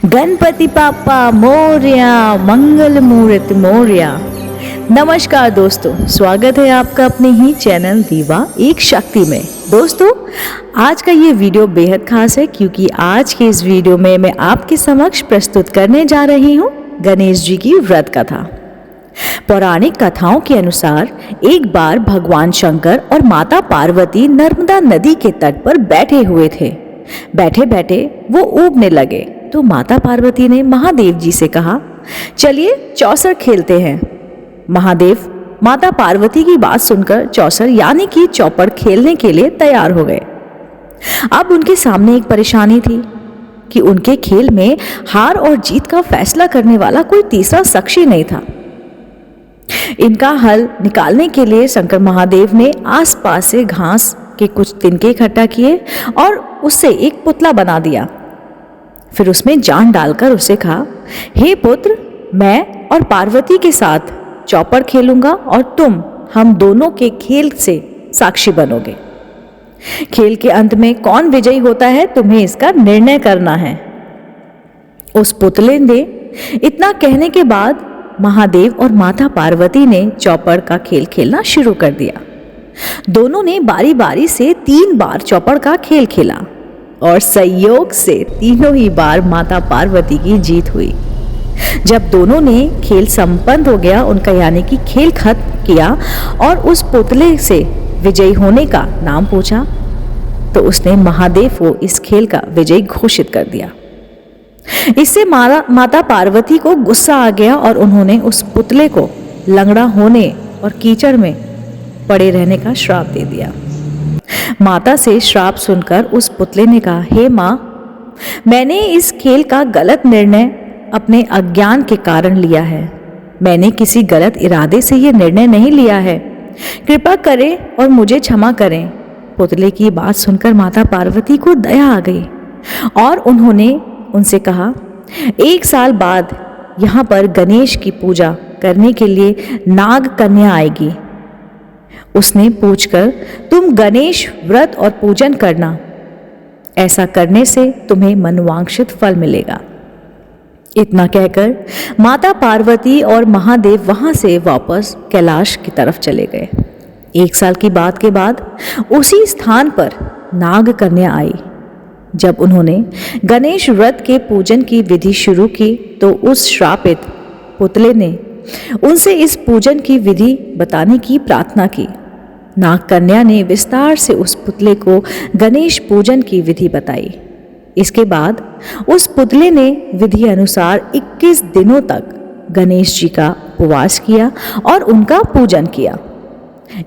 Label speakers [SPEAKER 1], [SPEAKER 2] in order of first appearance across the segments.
[SPEAKER 1] गणपति बाप्पा मोरया, मंगल मूर्त मोरया। नमस्कार दोस्तों, स्वागत है आपका अपने ही चैनल दीवा एक शक्ति में। दोस्तों, आज का ये वीडियो बेहद खास है क्योंकि आज के इस वीडियो में मैं आपके समक्ष प्रस्तुत करने जा रही हूँ गणेश जी की व्रत कथा। पौराणिक कथाओं के अनुसार एक बार भगवान शंकर और माता पार्वती नर्मदा नदी के तट पर बैठे हुए थे। बैठे बैठे वो ऊबने लगे तो माता पार्वती ने महादेव जी से कहा, चलिए चौसर खेलते हैं। महादेव माता पार्वती की बात सुनकर चौसर यानी कि चौपड़ खेलने के लिए तैयार हो गए। अब उनके सामने एक परेशानी थी कि उनके खेल में हार और जीत का फैसला करने वाला कोई तीसरा साक्षी नहीं था। इनका हल निकालने के लिए शंकर महादेव ने आसपास से घास के कुछ तिनके इकट्ठा किए और उससे एक पुतला बना दिया। फिर उसमें जान डालकर उसे कहा, हे पुत्र, मैं और पार्वती के साथ चौपड़ खेलूंगा और तुम हम दोनों के खेल से साक्षी बनोगे। खेल के अंत में कौन विजयी होता है, तुम्हें इसका निर्णय करना है। उस पुतले ने इतना कहने के बाद महादेव और माता पार्वती ने चौपड़ का खेल खेलना शुरू कर दिया। दोनों ने बारी बारी से 3 बार चौपड़ का खेल खेला और संयोग से तीनों ही बार माता पार्वती की जीत हुई। जब दोनों ने खेल संपन्न हो गया, उनका यानी कि खेल खत्म किया और उस पुतले से विजयी होने का नाम पूछा, तो उसने महादेव को इस खेल का विजयी घोषित कर दिया। इससे माता पार्वती को गुस्सा आ गया और उन्होंने उस पुतले को लंगड़ा होने और कीचड़ में पड़े रहने का श्राप दे दिया। माता से श्राप सुनकर उस पुतले ने कहा, हे माँ, मैंने इस खेल का गलत निर्णय अपने अज्ञान के कारण लिया है। मैंने किसी गलत इरादे से यह निर्णय नहीं लिया है। कृपा करें और मुझे क्षमा करें। पुतले की बात सुनकर माता पार्वती को दया आ गई और उन्होंने उनसे कहा, 1 साल बाद यहाँ पर गणेश की पूजा करने के लिए नाग कन्या आएगी। उसने पूछकर तुम गणेश व्रत और पूजन करना। ऐसा करने से तुम्हें मनोवांछित फल मिलेगा। इतना कहकर माता पार्वती और महादेव वहां से वापस कैलाश की तरफ चले गए। 1 साल की बात के बाद उसी स्थान पर नाग कन्या आई। जब उन्होंने गणेश व्रत के पूजन की विधि शुरू की तो उस श्रापित पुतले ने उनसे इस पूजन की विधि बताने की प्रार्थना की। नाग कन्या ने विस्तार से उस पुतले को गणेश पूजन की विधि बताई। इसके बाद उस पुतले ने विधि अनुसार 21 दिनों तक गणेश जी का उपवास किया और उनका पूजन किया।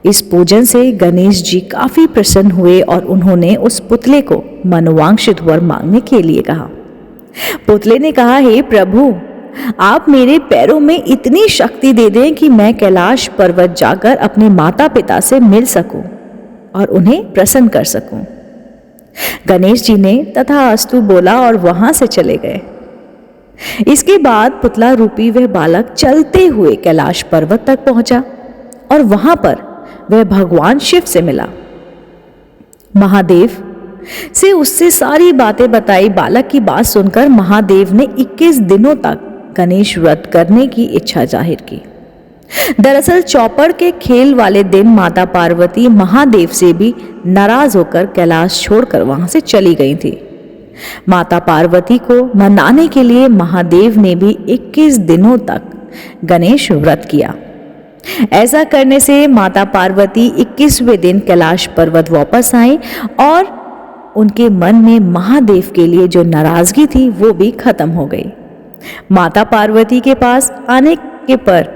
[SPEAKER 1] इस पूजन से गणेश जी काफी प्रसन्न हुए और उन्होंने उस पुतले को मनोवांछित वर मांगने के लिए कहा। पुतले ने कहा, हे प्रभु, आप मेरे पैरों में इतनी शक्ति दे दें कि मैं कैलाश पर्वत जाकर अपने माता पिता से मिल सकूं और उन्हें प्रसन्न कर सकूं। गणेश जी ने तथास्तु बोला और वहां से चले गए। इसके बाद पुतला रूपी वह बालक चलते हुए कैलाश पर्वत तक पहुंचा और वहां पर वह भगवान शिव से मिला। महादेव से उससे सारी बातें बताई। बालक की बात सुनकर महादेव ने 21 दिनों तक गणेश व्रत करने की इच्छा जाहिर की। दरअसल चौपड़ के खेल वाले दिन माता पार्वती महादेव से भी नाराज होकर कैलाश छोड़कर वहां से चली गई थी। माता पार्वती को मनाने के लिए महादेव ने भी 21 दिनों तक गणेश व्रत किया। ऐसा करने से माता पार्वती 21वें दिन कैलाश पर्वत वापस आई और उनके मन में महादेव के लिए जो नाराजगी थी वो भी खत्म हो गई। माता पार्वती के पास आने के पर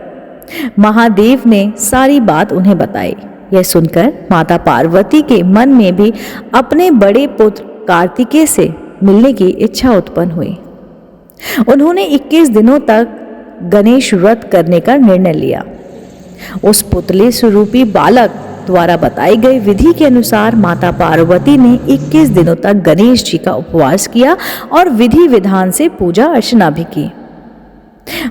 [SPEAKER 1] महादेव ने सारी बात उन्हें बताई। यह सुनकर माता पार्वती के मन में भी अपने बड़े पुत्र कार्तिकेय से मिलने की इच्छा उत्पन्न हुई। उन्होंने 21 दिनों तक गणेश व्रत करने का निर्णय लिया। उस पुतले स्वरूपी बालक द्वारा बताई गई विधि के अनुसार माता पार्वती ने 21 दिनों तक गणेश जी का उपवास किया और विधि विधान से पूजा अर्चना भी की।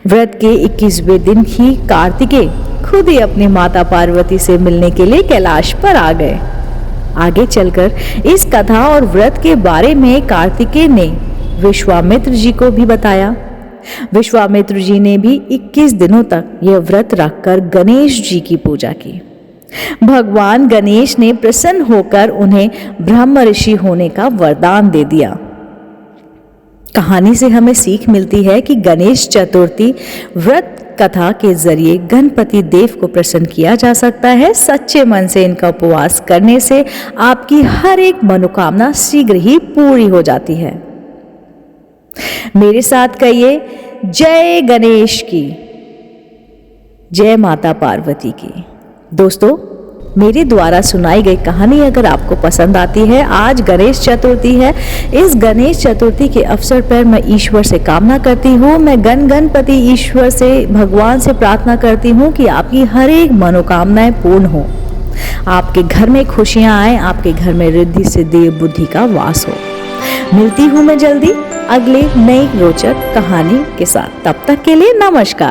[SPEAKER 1] व्रत के 21वें दिन ही कार्तिकेय खुद ही अपनी माता पार्वती से मिलने के लिए कैलाश पर आ गए। आगे चलकर इस कथा और व्रत के बारे में कार्तिकेय ने विश्वामित्र जी को भी बताया। विश्वामित्र जी ने भी 21 दिनों तक यह व्रत रखकर गणेश जी की पूजा की। भगवान गणेश ने प्रसन्न होकर उन्हें ब्रह्म ऋषि होने का वरदान दे दिया। कहानी से हमें सीख मिलती है कि गणेश चतुर्थी व्रत कथा के जरिए गणपति देव को प्रसन्न किया जा सकता है। सच्चे मन से इनका उपवास करने से आपकी हर एक मनोकामना शीघ्र ही पूरी हो जाती है। मेरे साथ कहिए, जय गणेश की, जय माता पार्वती की। दोस्तों, मेरे द्वारा सुनाई गई कहानी अगर आपको पसंद आती है, आज गणेश चतुर्थी है, इस गणेश चतुर्थी के अवसर पर मैं ईश्वर से कामना करती हूँ, मैं गणपति ईश्वर से, भगवान से प्रार्थना करती हूँ कि आपकी हर एक मनोकामनाएं पूर्ण हो, आपके घर में खुशियाँ आए, आपके घर में रिद्धि सिद्धि बुद्धि का वास हो। मिलती हूँ मैं जल्दी अगले नई रोचक कहानी के साथ। तब तक के लिए नमस्कार।